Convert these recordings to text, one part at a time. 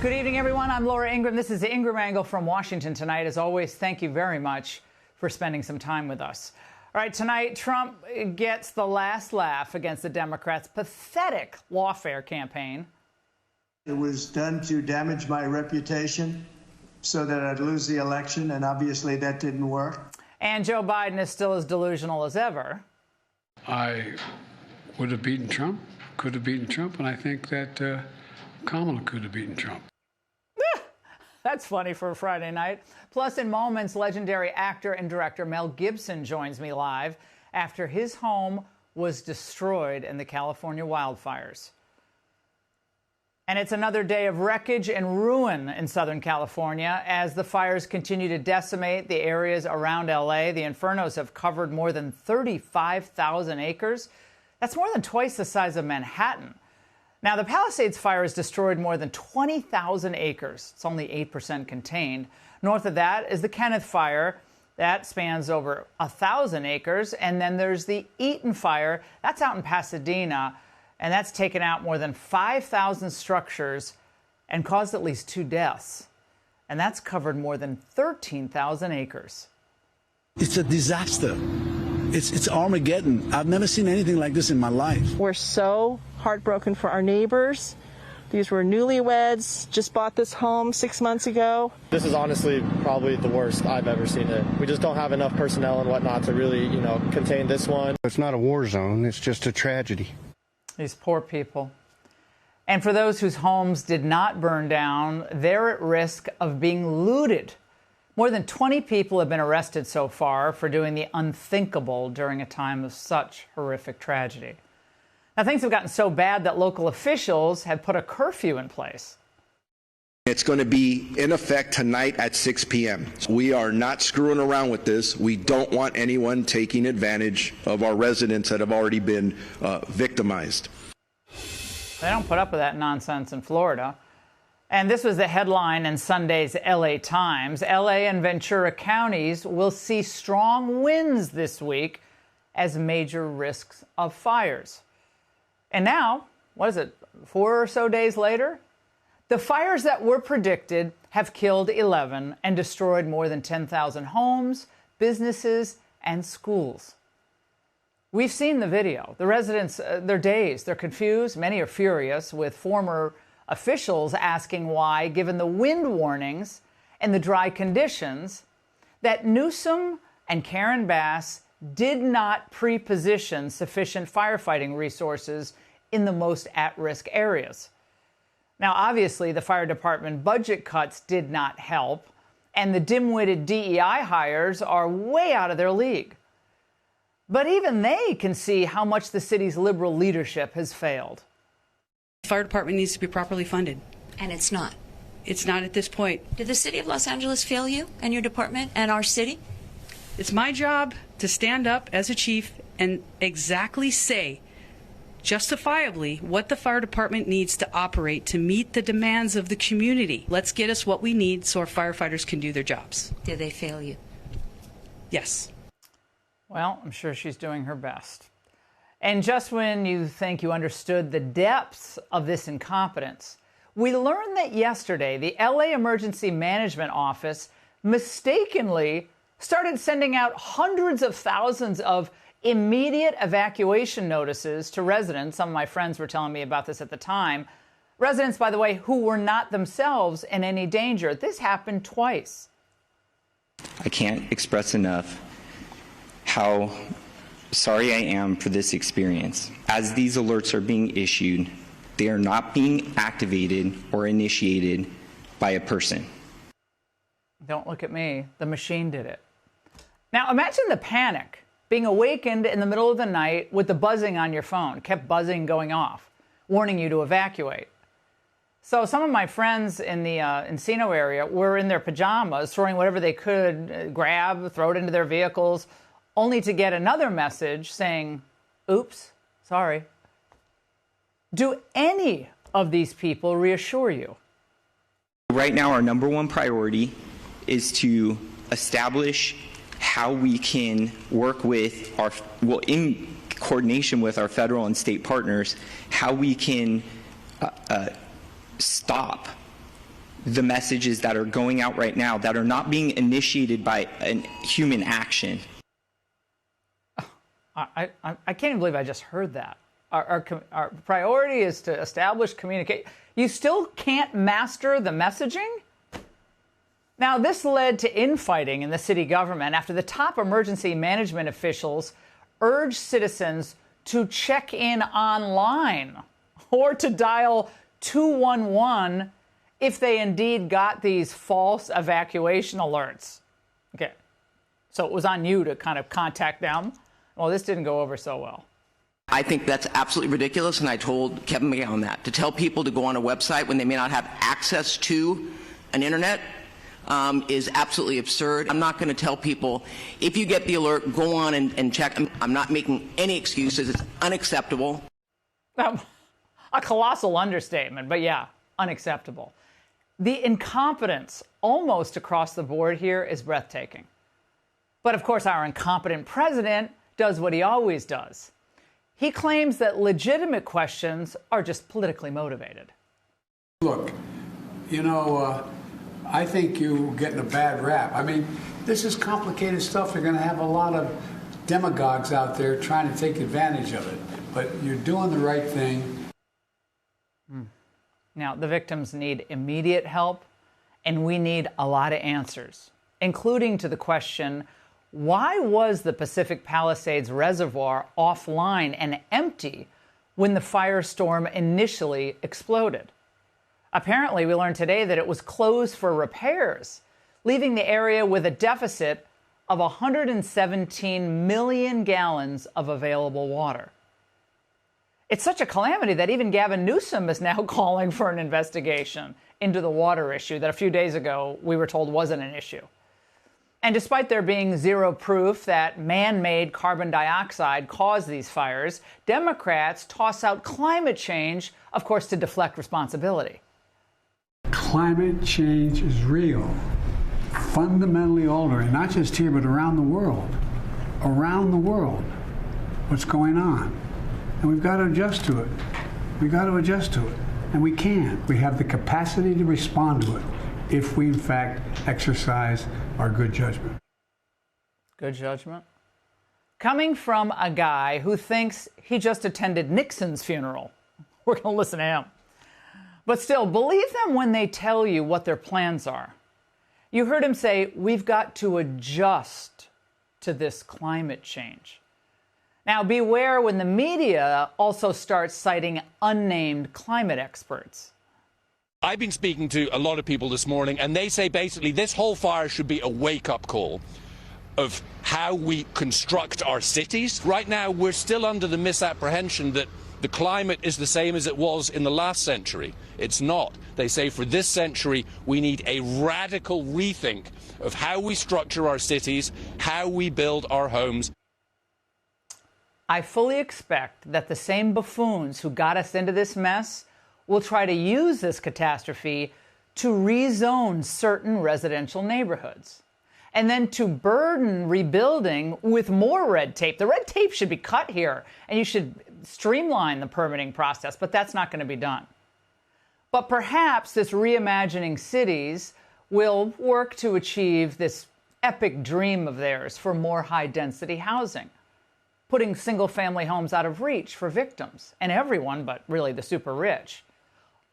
Good evening, everyone. I'm Laura Ingraham. This is the Ingraham Angle from Washington tonight. As always, thank you very much for spending some time with us. All right, tonight, Trump gets the last laugh against the Democrats' pathetic lawfare campaign. It was done to damage my reputation so that I'd lose the election, and obviously that didn't work. And Joe Biden is still as delusional as ever. I would have beaten Trump, could have beaten Trump, and I think that Kamala could have beaten Trump. That's funny for a Friday night. Plus, in moments, legendary actor and director Mel Gibson joins me live after his home was destroyed in the California wildfires. And it's another day of wreckage and ruin in Southern California as the fires continue to decimate the areas around L.A. The infernos have covered more than 35,000 acres. That's more than twice the size of Manhattan. Now, the Palisades fire has destroyed more than 20,000 acres. It's only 8% contained. North of that is the Kenneth fire. That spans over 1,000 acres. And then there's the Eaton fire. That's out in Pasadena. And that's taken out more than 5,000 structures and caused at least 2 deaths. And that's covered more than 13,000 acres. It's a disaster. It's Armageddon. I've never seen anything like this in my life. We're so heartbroken for our neighbors. These were newlyweds, just bought this home 6 months ago. This is honestly probably the worst I've ever seen it. We just don't have enough personnel and whatnot to really, contain this one. It's not a war zone. It's just a tragedy. These poor people. And for those whose homes did not burn down, they're at risk of being looted. More than 20 people have been arrested so far for doing the unthinkable during a time of such horrific tragedy. Now, things have gotten so bad that local officials have put a curfew in place. It's going to be in effect tonight at 6 p.m. We are not screwing around with this. We don't want anyone taking advantage of our residents that have already been victimized. They don't put up with that nonsense in Florida. And this was the headline in Sunday's L.A. Times. L.A. and Ventura counties will see strong winds this week as major risks of fires. And now, what is it, 4 or so days later? The fires that were predicted have killed 11 and destroyed more than 10,000 homes, businesses, and schools. We've seen the video. The residents, they're dazed, they're confused. Many are furious, with former officials asking why, given the wind warnings and the dry conditions, that Newsom and Karen Bass did not pre-position sufficient firefighting resources in the most at-risk areas. Now, obviously, the fire department budget cuts did not help, and the dim-witted DEI hires are way out of their league. But even they can see how much the city's liberal leadership has failed. The fire department needs to be properly funded. And it's not. It's not at this point. Did the city of Los Angeles fail you and your department and our city? It's my job to stand up as a chief and exactly say, justifiably, what the fire department needs to operate to meet the demands of the community. Let's get us what we need so our firefighters can do their jobs. Did they fail you? Yes. Well, I'm sure she's doing her best. And just when you think you understood the depths of this incompetence, we learned that yesterday the LA Emergency Management Office mistakenly started sending out hundreds of thousands of immediate evacuation notices to residents. Some of my friends were telling me about this at the time. Residents, by the way, who were not themselves in any danger. This happened twice. I can't express enough how sorry I am for this experience. As these alerts are being issued, they are not being activated or initiated by a person. Don't look at me. The machine did it. Now imagine the panic, being awakened in the middle of the night with the buzzing on your phone, kept buzzing going off, warning you to evacuate. So some of my friends in the Encino area were in their pajamas, throwing whatever they could, grab, throw it into their vehicles, only to get another message saying, oops, sorry. Do any of these people reassure you? Right now, our number one priority is to establish how we can work with in coordination with our federal and state partners, how we can stop the messages that are going out right now that are not being initiated by human action. I can't even believe I just heard that. Our priority is to establish communication. You still can't master the messaging? Now, this led to infighting in the city government after the top emergency management officials urged citizens to check in online or to dial 211 if they indeed got these false evacuation alerts. Okay, so it was on you to kind of contact them. Well, this didn't go over so well. I think that's absolutely ridiculous, and I told Kevin McGowan that. To tell people to go on a website when they may not have access to an internet is absolutely absurd. I'm not going to tell people, if you get the alert, go on and check. I'm not making any excuses. It's unacceptable. A colossal understatement, but yeah, unacceptable. The incompetence almost across the board here is breathtaking. But of course, our incompetent president does what he always does. He claims that legitimate questions are just politically motivated. Look, you know, I think you're getting a bad rap. I mean, this is complicated stuff. You're going to have a lot of demagogues out there trying to take advantage of it. But you're doing the right thing. Now, the victims need immediate help, and we need a lot of answers, including to the question, why was the Pacific Palisades Reservoir offline and empty when the firestorm initially exploded? Apparently, we learned today that it was closed for repairs, leaving the area with a deficit of 117 million gallons of available water. It's such a calamity that even Gavin Newsom is now calling for an investigation into the water issue that a few days ago we were told wasn't an issue. And despite there being zero proof that man-made carbon dioxide caused these fires, Democrats toss out climate change, of course, to deflect responsibility. Climate change is real, fundamentally altering, not just here, but around the world. Around the world, what's going on. And we've got to adjust to it. We've got to adjust to it. And we can. We have the capacity to respond to it if we, in fact, exercise our good judgment. Good judgment? Coming from a guy who thinks he just attended Nixon's funeral. We're going to listen to him. But still, believe them when they tell you what their plans are. You heard him say, we've got to adjust to this climate change. Now, beware when the media also starts citing unnamed climate experts. I've been speaking to a lot of people this morning, and they say basically this whole fire should be a wake-up call of how we construct our cities. Right now, we're still under the misapprehension that the climate is the same as it was in the last century. It's not. They say for this century, we need a radical rethink of how we structure our cities, how we build our homes. I fully expect that the same buffoons who got us into this mess will try to use this catastrophe to rezone certain residential neighborhoods and then to burden rebuilding with more red tape. The red tape should be cut here, and you should streamline the permitting process, but that's not going to be done. But perhaps this reimagining cities will work to achieve this epic dream of theirs for more high-density housing, putting single-family homes out of reach for victims and everyone, but really the super rich,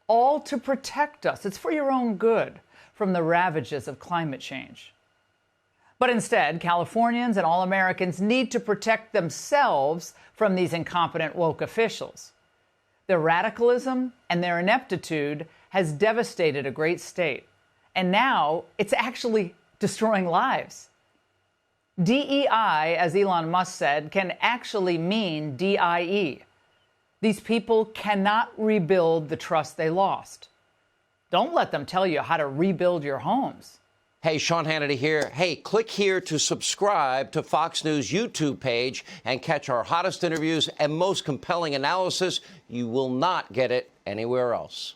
all to protect us. It's for your own good from the ravages of climate change. But instead, Californians and all Americans need to protect themselves from these incompetent woke officials. Their radicalism and their ineptitude has devastated a great state, and now it's actually destroying lives. DEI, as Elon Musk said, can actually mean DIE. These people cannot rebuild the trust they lost. Don't let them tell you how to rebuild your homes. Hey, Sean Hannity here. Hey, click here to subscribe to Fox News YouTube page and catch our hottest interviews and most compelling analysis. You will not get it anywhere else.